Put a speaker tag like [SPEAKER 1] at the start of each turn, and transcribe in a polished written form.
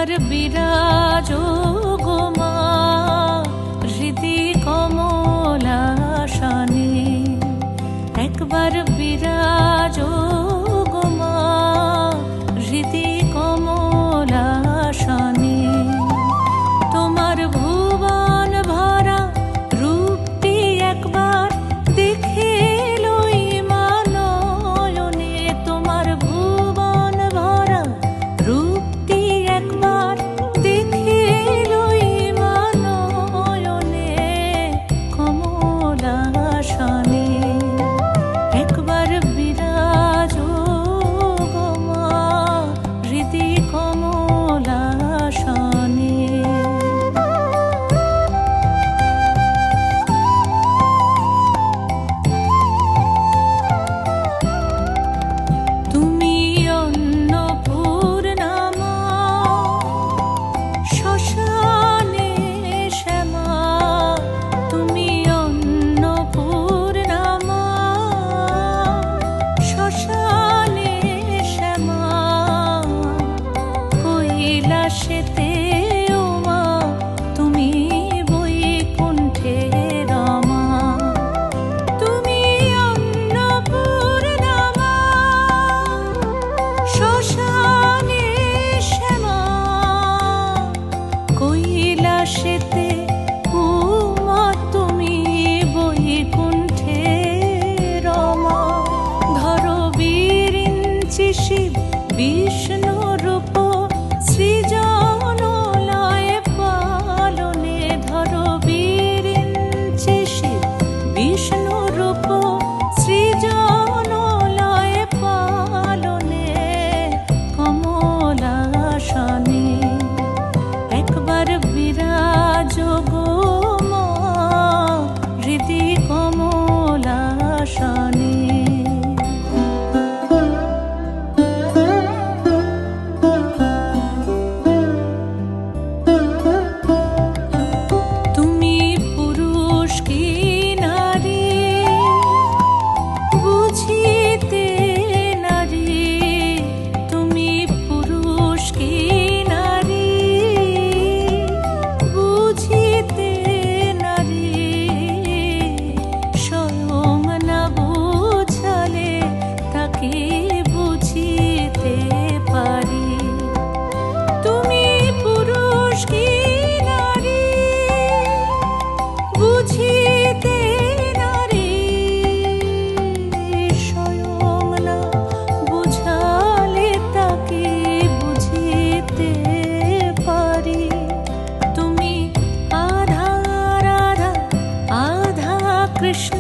[SPEAKER 1] একবার বিরাজো গো মা হৃদি কমলাসনে, একবার বিরাজো গো মা হৃদি কমলাসনে। তোমার ভুবন ভরা রূপটি একবার দেখে লই মা নয়নে, তোমার ভুবন ভরা রূপটি একবার দেখে লই মা নয়নে কমলাসনে। একবার বিরাজো গো মা হৃদি কমলাসনে। তুমি অন্নপূর্ণা মা শ্মশানে শ্যামা, তুমি অন্নপূর্ণা মা শ্মশানে শ্যামা। কৈলাসেতে ও মা তুমি বৈকুণ্ঠে রমা, তুমি অন্নপূর্ণা মা শ্মশানে শ্যামা। কৈলাসেতে ও মা তুমি বৈকুণ্ঠে রমা। ধরো বিরিঞ্চি শিব বিষ্ণু রূপ সৃজন লয় পালনে, ধরো বিরিঞ্চি শিব বিষ্ণু রূপ সৃজন লয় পালনে কমলাসনে। একবার বিরাজো গো মা হৃদি কমলাসনে। তুমি পুরুষ কি নারী বুঝিতে নারী, তুমি পুরুষ কি নারী বুঝিতে নারী। স্বয়ং না বুঝালে তাকে বুঝিতে পারি। তুমি পুরুষ কি নারী বুঝিতে নারী, স্বয়ং না বুঝালে তাকে বুঝিতে পারি। তুমি আধা রাধা আধা কৃষ্ণ